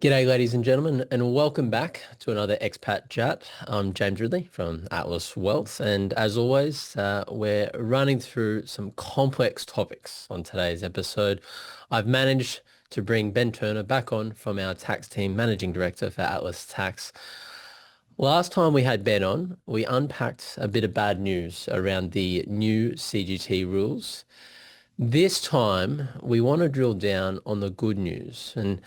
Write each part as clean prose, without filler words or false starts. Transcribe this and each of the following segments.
G'day, ladies and gentlemen, and welcome back to another Expat Chat. I'm James Ridley from Atlas Wealth, and as always, we're running through some complex topics on today's episode. I've managed to bring Ben Turner back on from our tax team, Managing Director for Atlas Tax. Last time we had Ben on, we unpacked a bit of bad news around the new CGT rules. This time, we want to drill down on the good news. And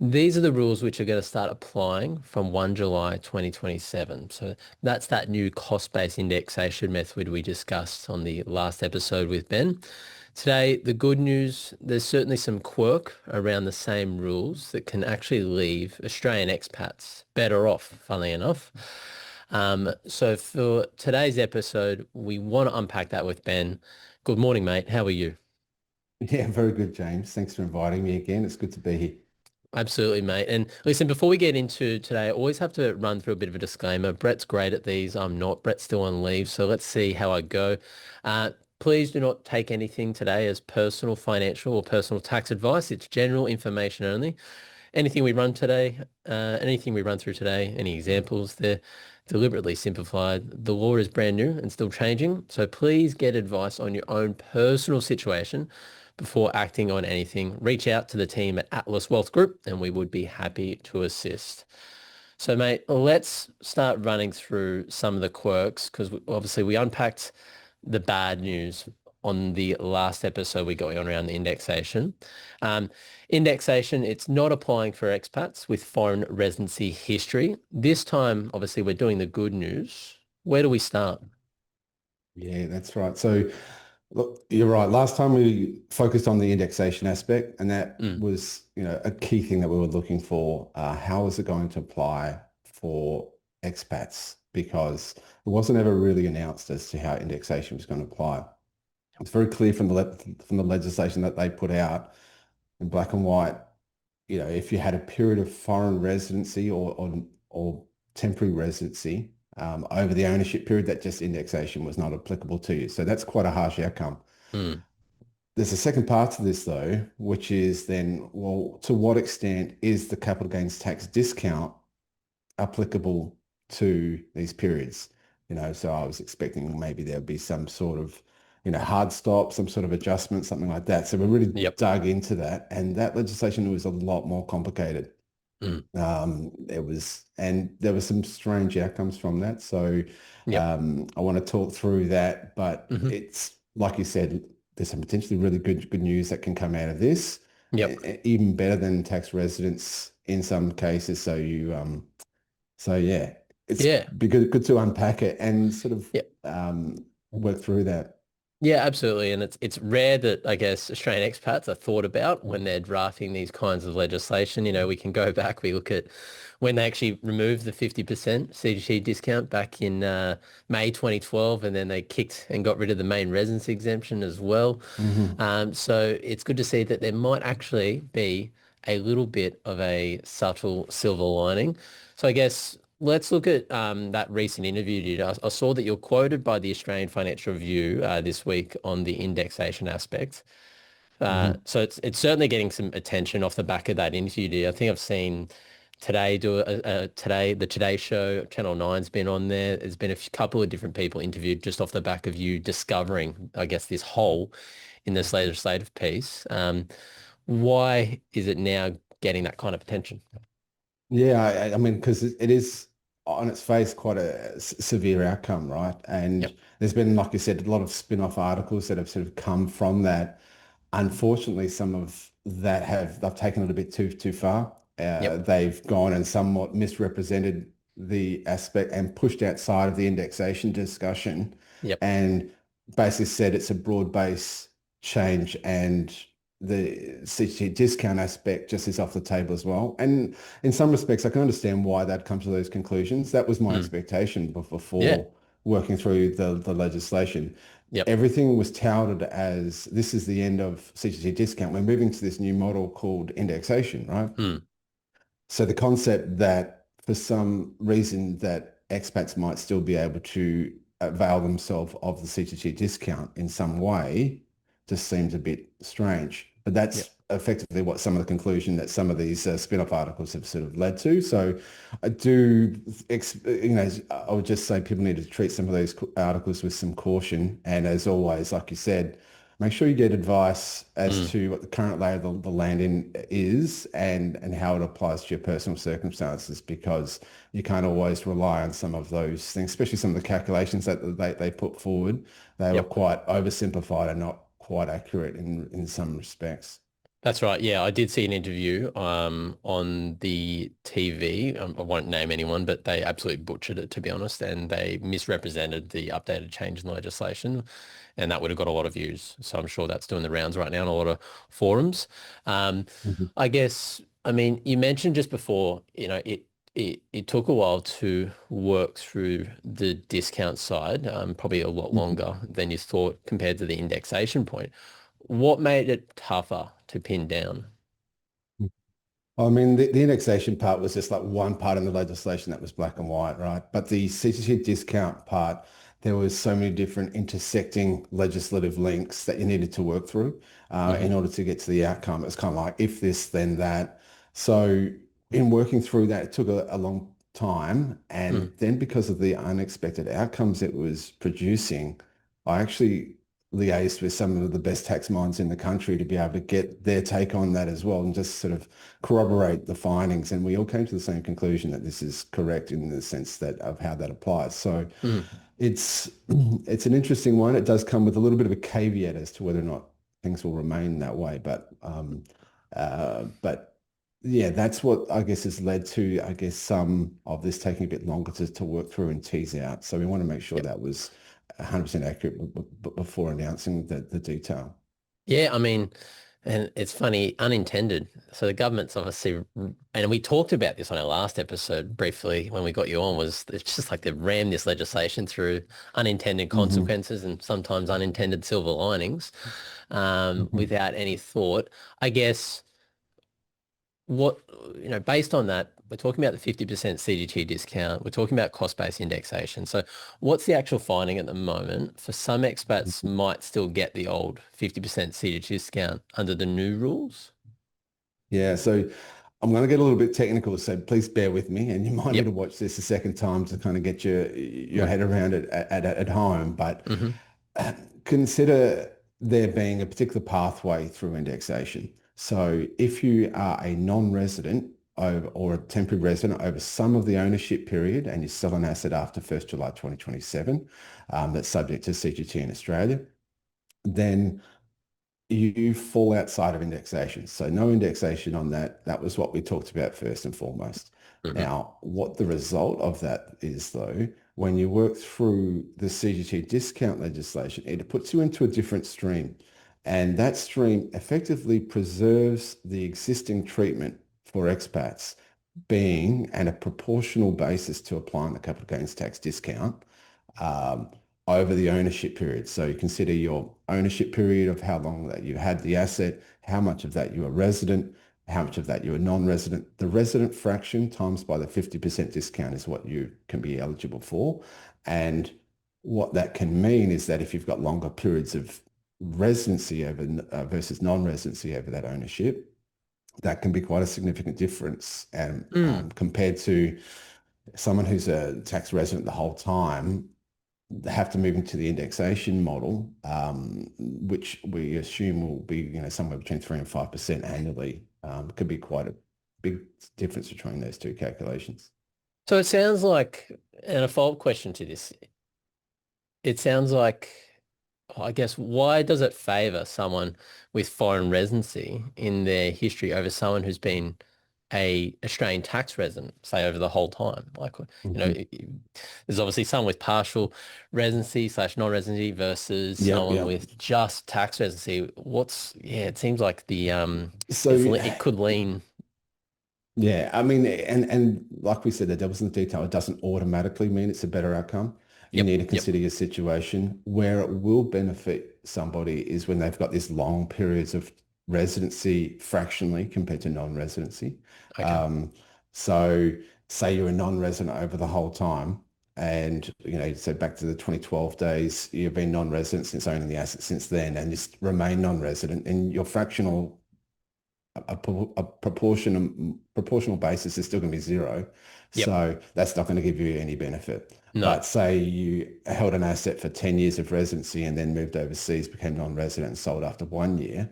these are the rules which are going to start applying from 1 July 2027. So that's that new cost-based indexation method we discussed on the last episode with Ben. Today, the good news, there's certainly some quirk around the same rules that can actually leave Australian expats better off, funnily enough. So for today's episode, we want to unpack that with Ben. Good morning, mate. How are you? Yeah, very good, James. Thanks for inviting me again. It's good to be here. Absolutely, mate. And listen, before we get into today, I always have to run through a bit of a disclaimer. Brett's great at these. I'm not. Brett's still on leave. So let's see how I go. Uh, Please do not take anything today as personal, financial, or personal tax advice. It's general information only. Anything we run through today, any examples, they're deliberately simplified. The law is brand new and still changing. So please get advice on your own personal situation before acting on anything. Reach out to the team at Atlas Wealth Group and we would be happy to assist. So, mate, let's start running through some of the quirks because obviously we unpacked the bad news on the last episode we got on around the indexation. Um, Indexation, it's not applying for expats with foreign residency history. This time, obviously, we're doing the good news. Where do we start? Yeah, that's right. So, look, you're right. Last time we focused on the indexation aspect, and that Mm, was, a key thing that we were looking for. How is it going to apply for expats? Because it wasn't ever really announced as to how indexation was going to apply. It's very clear from the legislation that they put out in black and white. If you had a period of foreign residency or temporary residency over the ownership period, that just indexation was not applicable to you. So that's quite a harsh outcome. mm, There's a second part to this though, which is then, well, to what extent is the capital gains tax discount applicable to these periods? So I was expecting maybe there'd be some sort of, hard stop, some sort of adjustment, something like that. So we really yep. dug into that, and that legislation was a lot more complicated. Mm, And there were some strange outcomes from that. So yep. I want to talk through that, but Hmm. it's like you said, there's some potentially really good news that can come out of this, Yep. even better than tax residents in some cases. So yeah, it's Yeah. be good to unpack it and sort of Yep. work through that. Yeah, absolutely. And it's rare that I guess Australian expats are thought about when they're drafting these kinds of legislation. We can go back, we look at when they actually removed the 50% CGT discount back in May 2012, and then they kicked and got rid of the main residence exemption as well. Hmm. So it's good to see that there might actually be a little bit of a subtle silver lining. So I guess let's look at that recent interview you did. I saw that you're quoted by the Australian Financial Review this week on the indexation aspect. Hmm. So it's certainly getting some attention off the back of that interview. You did. I think I've seen Today the Today Show, Channel Nine's been on there. There's been couple of different people interviewed just off the back of you discovering, I guess, this hole in this legislative piece. Why is it now getting that kind of attention? Yeah, I mean, because it is on its face quite a severe outcome, right? And Yep. there's been, like you said, a lot of spin-off articles that have sort of come from that. Unfortunately, some of that they've taken it a bit too far. Yep. They've gone and somewhat misrepresented the aspect and pushed outside of the indexation discussion Yep. and basically said it's a broad base change and the CT discount aspect just is off the table as well. And in some respects, I can understand why that comes to those conclusions. That was my Mm. expectation Yeah. before working through the legislation. Yep. Everything was touted as this is the end of CGT discount. We're moving to this new model called indexation, right? Mm. So the concept that for some reason that expats might still be able to avail themselves of the CGT discount in some way just seems a bit strange. But Yep. that's effectively what some of the conclusion that some of these spin-off articles have sort of led to. So I do, I would just say people need to treat some of these articles with some caution. And as always, like you said, make sure you get advice as Mm. to what the current lay of the land in is and how it applies to your personal circumstances, because you can't always rely on some of those things, especially some of the calculations that they put forward. They were Yep. quite oversimplified and not quite accurate in some respects. That's right. Yeah, I did see an interview on the TV. I won't name anyone, but they absolutely butchered it, to be honest, and they misrepresented the updated change in the legislation, and that would have got a lot of views. So I'm sure that's doing the rounds right now in a lot of forums. Um, Mhm. I guess, I mean, you mentioned just before, it took a while to work through the discount side, probably a lot Mhm. longer than you thought compared to the indexation point. What made it tougher to pin down? I mean, the indexation part was just like one part in the legislation that was black and white, right? But the CGT discount part, there was so many different intersecting legislative links that you needed to work through in Hmm. order to get to the outcome. It's kind of like if this, then that. So in working through that, it took a long time. And Mm. then because of the unexpected outcomes it was producing, I actually liaised with some of the best tax minds in the country to be able to get their take on that as well and just sort of corroborate the findings. And we all came to the same conclusion that this is correct in the sense that of how that applies. So Mm. it's an interesting one. It does come with a little bit of a caveat as to whether or not things will remain that way. But yeah, that's what I guess has led to, I guess, some of this taking a bit longer to work through and tease out. So we want to make sure Yep. that was 100% accurate before announcing the detail. Yeah, I mean, and it's funny, unintended. So the government's obviously, and we talked about this on our last episode briefly when we got you on, was it's just like they've rammed this legislation through unintended Hmm. consequences and sometimes unintended silver linings Hmm. without any thought. I guess what, based on that, we're talking about the 50% CGT discount. We're talking about cost-based indexation. So what's the actual finding at the moment? For some expats might still get the old 50% CGT discount under the new rules. Yeah, so I'm going to get a little bit technical, so please bear with me, and you might need to Yep. watch this a second time to kind of get your head around it at home. But Hmm. uh, consider there being a particular pathway through indexation. So if you are a non-resident over, or a temporary resident over some of the ownership period and you sell an asset after 1st July 2027, that's subject to CGT in Australia, then you fall outside of indexation. So no indexation on that. That was what we talked about first and foremost. Hmm. Now, what the result of that is though, when you work through the CGT discount legislation, it puts you into a different stream. And that stream effectively preserves the existing treatment for expats being at a proportional basis to applying the capital gains tax discount um, over the ownership period. So you consider your ownership period of how long that you had the asset, how much of that you are resident, how much of that you are non-resident. The resident fraction times by the 50% discount is what you can be eligible for. And what that can mean is that if you've got longer periods of residency over versus non-residency over that ownership, that can be quite a significant difference. And Mm. compared to someone who's a tax resident the whole time, have to move into the indexation model, which we assume will be, somewhere between 3 and 5% annually. Could be quite a big difference between those two calculations. So it sounds like, and a follow-up question to this, it sounds like, I guess, why does it favor someone with foreign residency in their history over someone who's been a Australian tax resident, say, over the whole time? Like, Mhm. there's obviously someone with partial residency slash non-residency versus Yep, someone yep. with just tax residency. Yeah, it seems like So it could lean. yeah, I mean, and like we said, the devil's in the detail. It doesn't automatically mean it's a better outcome. You Yep, need to yep. consider your situation. Where it will benefit somebody is when they've got these long periods of residency fractionally compared to non-residency. Okay. Um, so say you're a non-resident over the whole time. And, so back to the 2012 days, you've been non-resident since owning the asset since then, and just remain non-resident, and your fractional a proportional basis is still going to be zero. Yep. So that's not going to give you any benefit. No. But say you held an asset for 10 years of residency and then moved overseas, became non-resident and sold after 1 year,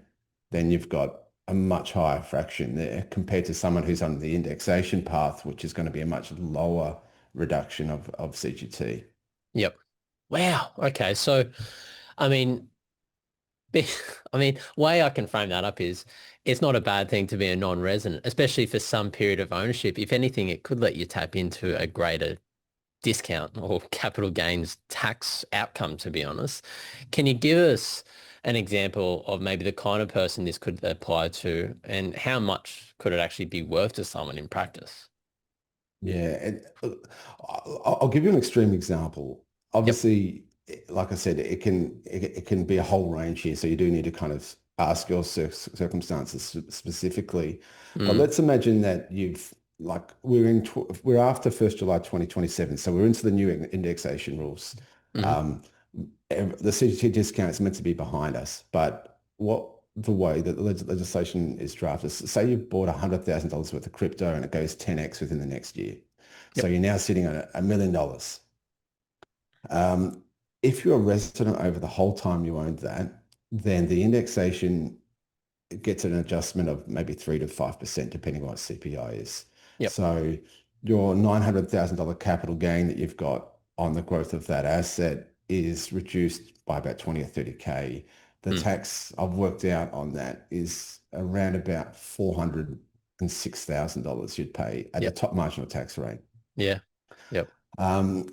then you've got a much higher fraction there compared to someone who's on the indexation path, which is going to be a much lower reduction of CGT. Yep. Wow. Okay. So, I mean, way I can frame that up is it's not a bad thing to be a non-resident, especially for some period of ownership. If anything, it could let you tap into a greater discount or capital gains tax outcome, to be honest. Can you give us an example of maybe the kind of person this could apply to and how much could it actually be worth to someone in practice? Yeah, and I'll give you an extreme example. Yep. Obviously, like I said, it can be a whole range here, so you do need to kind of ask your circumstances specifically. But Mm, let's imagine that you've like we're after 1st July 2027, so we're into the new indexation rules. mm, Um, the CGT discount is meant to be behind us, but the way that the legislation is drafted, say you've bought $100,000 worth of crypto and it goes 10x within the next year. So yep. you're now sitting on $1 million. Um, if you're a resident over the whole time you owned that, then the indexation gets an adjustment of maybe 3 to 5%, depending on what CPI is. Yep. So your $900,000 capital gain that you've got on the growth of that asset is reduced by about 20 or 30K. The Mm, tax I've worked out on that is around about $406,000 you'd pay at the yep. top marginal tax rate. Yeah. Yep.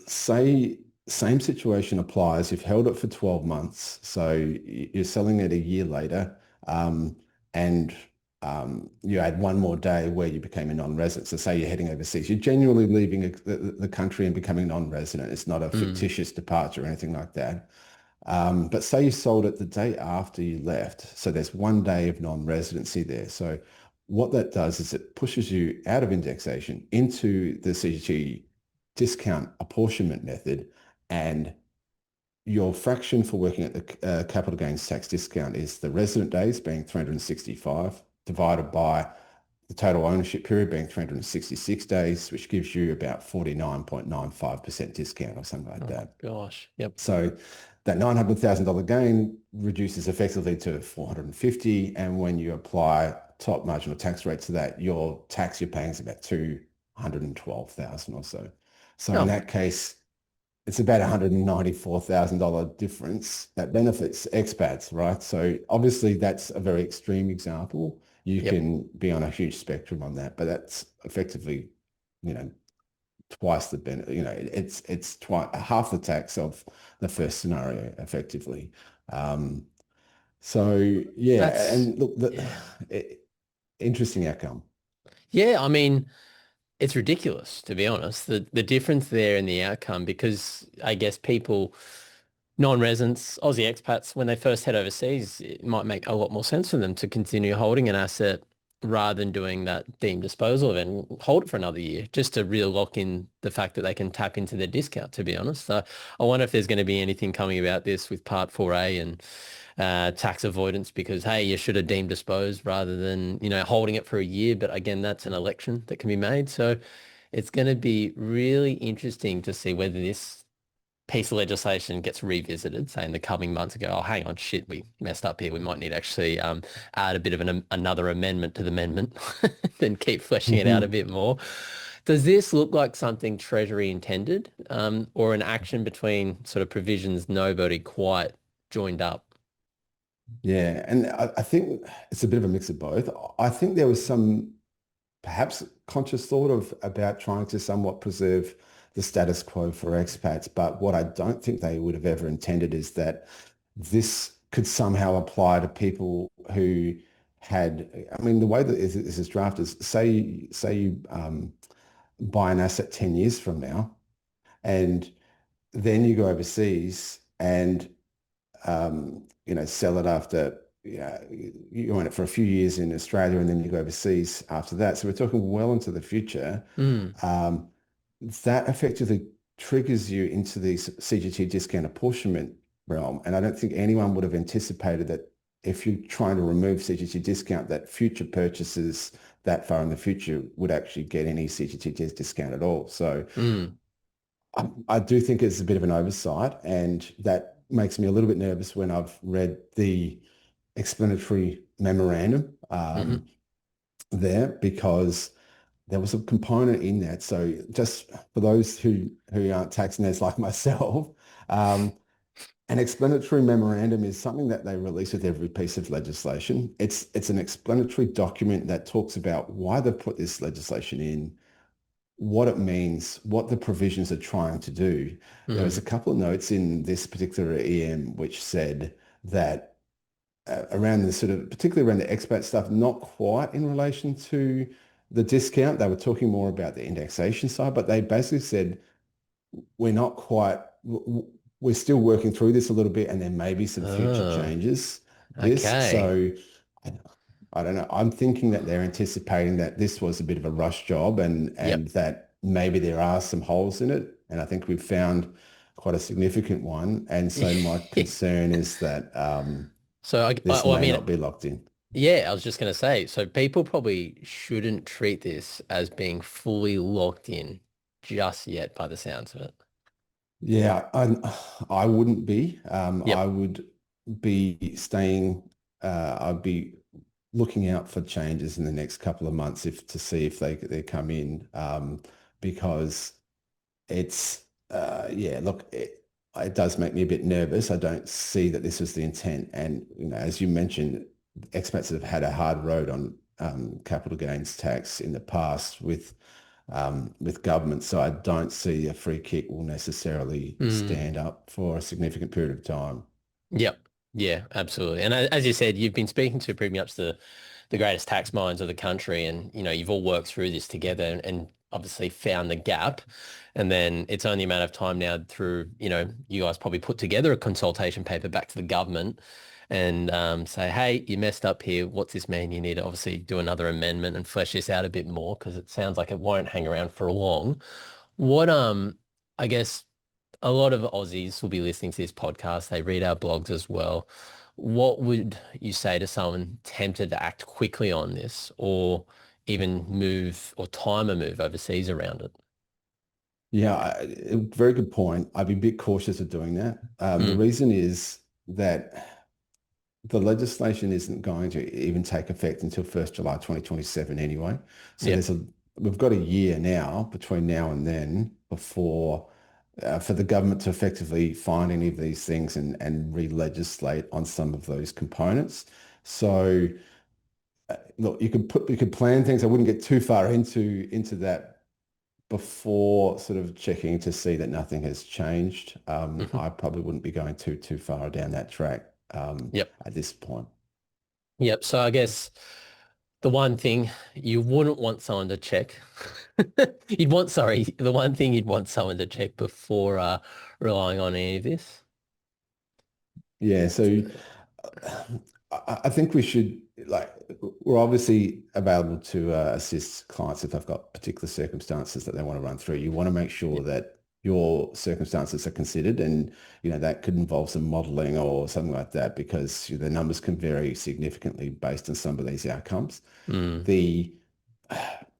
Say same situation applies. You've held it for 12 months, so you're selling it a year later, and you had one more day where you became a non-resident. So say you're heading overseas, you're genuinely leaving the country and becoming non-resident. It's not a Mm, fictitious departure or anything like that. But say you sold it the day after you left, so there's one day of non-residency there. So what that does is it pushes you out of indexation into the CGT discount apportionment method, and your fraction for working at the capital gains tax discount is the resident days being 365 divided by the total ownership period being 366 days, which gives you about 49.95% discount or something like oh that. gosh. Yep. So that $900,000 gain reduces effectively to 450. And when you apply top marginal tax rate to that, your tax you're paying is about 212,000 or so. So in Oh, that case, it's about $194,000 difference that benefits expats, right? So obviously that's a very extreme example. You yep. can be on a huge spectrum on that, but that's effectively, you know, twice the benefit. It's twice half the tax of the first scenario, effectively. Um, so yeah, That's, and look, yeah. interesting outcome. Yeah. I mean, it's ridiculous, to be honest, the difference there in the outcome, because I guess people, non-residents, Aussie expats, when they first head overseas, it might make a lot more sense for them to continue holding an asset rather than doing that deemed disposal event, hold it for another year, just to really lock in the fact that they can tap into their discount, to be honest. So I wonder if there's going to be anything coming about this with Part 4A and tax avoidance because, hey, you should have deemed disposed rather than, holding it for a year. But again, that's an election that can be made. So it's going to be really interesting to see whether this piece of legislation gets revisited, say in the coming months ago, oh, hang on, shit, we messed up here. We might need to actually add a bit of another amendment to the amendment and keep fleshing it out a bit more. Does this look like something Treasury intended or an action between sort of provisions nobody quite joined up? Yeah, and I think it's a bit of a mix of both. I think there was some perhaps conscious thought of about trying to somewhat preserve the status quo for expats, but what I don't think they would have ever intended is that this could somehow apply to people who had, I mean, the way that this is drafted is say you buy an asset 10 years from now, and then you go overseas and sell it after you own it for a few years in Australia and then you go overseas after that. So we're talking well into the future. Mm, Um, that effectively triggers you into the CGT discount apportionment realm. And I don't think anyone would have anticipated that if you're trying to remove CGT discount, that future purchases that far in the future would actually get any CGT discount at all. So Mm. I do think it's a bit of an oversight, and that makes me a little bit nervous when I've read the explanatory memorandum Hmm. there, because there was a component in that. So just for those who aren't tax nerds like myself, um, an explanatory memorandum is something that they release with every piece of legislation. It's an explanatory document that talks about why they put this legislation in, what it means, what the provisions are trying to do. There was a Mm. couple of notes in this particular EM which said that around the sort of, particularly around the expat stuff, not quite in relation to the discount. They were talking more about the indexation side, but they basically said we're not quite, we're still working through this a little bit, and there may be some future Oh, changes. This, okay. so I, I don't know. I'm thinking that they're anticipating that this was a bit of a rush job, and Yep. that maybe there are some holes in it. And I think we've found quite a significant one. And so my concern is that So this well, I may mean, not be locked in. yeah, I was just going to say, so people probably shouldn't treat this as being fully locked in just yet by the sounds of it. Yeah, I wouldn't be. I Yep. would be staying. I'd be looking out for changes in the next couple of months if to see if they come in, because it's yeah. Look, it does make me a bit nervous. I don't see that this was the intent, and as you mentioned, expats have had a hard road on capital gains tax in the past with government. So I don't see a free kick will necessarily Mm. stand up for a significant period of time. Yep. Yeah, absolutely. And as you said, you've been speaking to pretty much the greatest tax minds of the country, and you've all worked through this together and obviously found the gap. And then it's only a matter of time now through, you guys probably put together a consultation paper back to the government and say, hey, you messed up here. What's this mean? You need to obviously do another amendment and flesh this out a bit more because it sounds like it won't hang around for long. What I guess a lot of Aussies will be listening to this podcast. They read our blogs as well. What would you say to someone tempted to act quickly on this or even move or time a move overseas around it? Yeah, very good point. I'd be a bit cautious of doing that. The Mm. reason is that the legislation isn't going to even take effect until 1st July 2027 anyway. So Yep. we've got a year now between now and then before for the government to effectively find any of these things and re-legislate on some of those components. So look, you could plan things. I wouldn't get too far into that before sort of checking to see that nothing has changed. Hmm. I probably wouldn't be going too far down that track Yep. at this point. Yep. So I guess the one thing you wouldn't want someone to check, the one thing you'd want someone to check before relying on any of this. Yeah, so I think we should like we're obviously available to assist clients if they've got particular circumstances that they want to run through. You want to make sure Yep. that your circumstances are considered, and that could involve some modeling or something like that, because the numbers can vary significantly based on some of these outcomes. Mm. The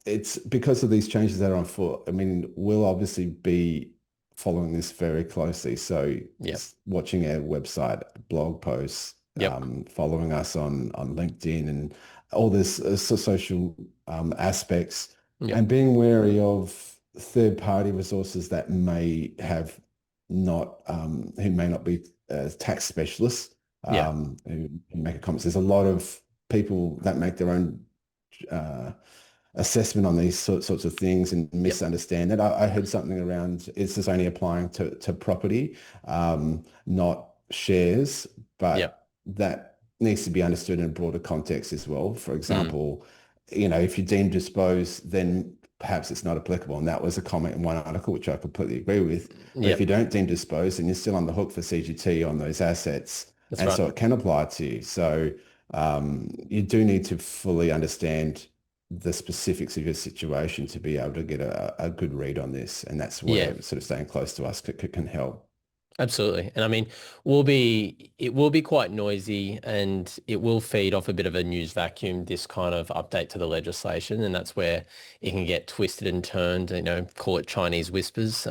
it's because of these changes that are on foot. I mean, we'll obviously be following this very closely. So Yep. watching our website, blog posts, Yep. following us on LinkedIn and all this social aspects, Yep. and being wary of third-party resources that may have not, who may not be tax specialists, Yeah. who make a comment. There's a lot of people that make their own uh, assessment on these sorts of things and Yep. misunderstand it. I heard something around it's just only applying to property, not shares, Yep. but that needs to be understood in a broader context as well. For Mm. example, if you're deemed disposed, then perhaps it's not applicable. And that was a comment in one article, which I completely agree with. But if you Yep. don't deem disposed, then you're still on the hook for CGT on those assets. That's And right. so it can apply to you. So you do need to fully understand the specifics of your situation to be able to get a good read on this. And that's Yeah. where sort of staying close to us can help. Absolutely. And I mean, it will be quite noisy and it will feed off a bit of a news vacuum, this kind of update to the legislation. And that's where it can get twisted and turned, call it Chinese whispers.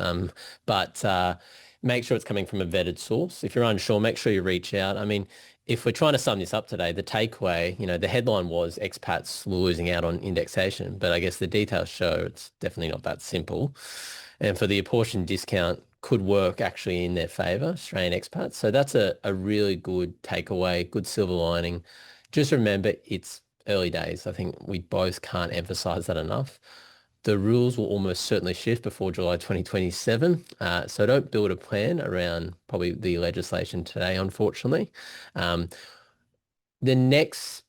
But make sure it's coming from a vetted source. If you're unsure, make sure you reach out. I mean, if we're trying to sum this up today, the takeaway, the headline was expats were losing out on indexation, but I guess the details show it's definitely not that simple. And for the apportioned discount could work actually in their favour, Australian expats. So that's a really good takeaway, good silver lining. Just remember, it's early days. I think we both can't emphasise that enough. The rules will almost certainly shift before July 2027. So don't build a plan around probably the legislation today, unfortunately. Um, the next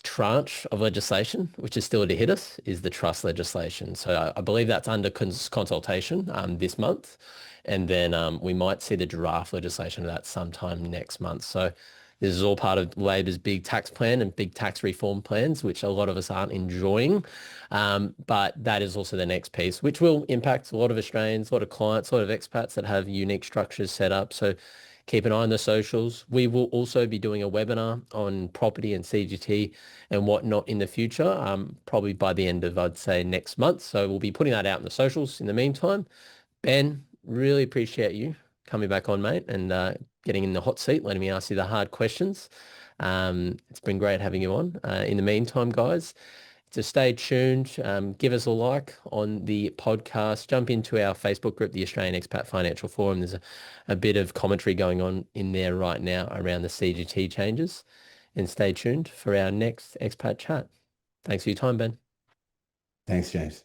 tranche of legislation, which is still to hit us, is the trust legislation. So I believe that's under consultation this month. And then we might see the draft legislation of that sometime next month. So this is all part of Labor's big tax plan and big tax reform plans, which a lot of us aren't enjoying. But that is also the next piece, which will impact a lot of Australians, a lot of clients, a lot of expats that have unique structures set up. So keep an eye on the socials. We will also be doing a webinar on property and CGT and whatnot in the future, probably by the end of, I'd say, next month. So we'll be putting that out in the socials in the meantime. Ben, really appreciate you coming back on, mate, and getting in the hot seat, letting me ask you the hard questions. It's been great having you on. In the meantime, guys, to stay tuned, give us a like on the podcast, jump into our Facebook group, the Australian Expat Financial Forum. There's a bit of commentary going on in there right now around the CGT changes, and stay tuned for our next expat chat. Thanks for your time, Ben. Thanks, James.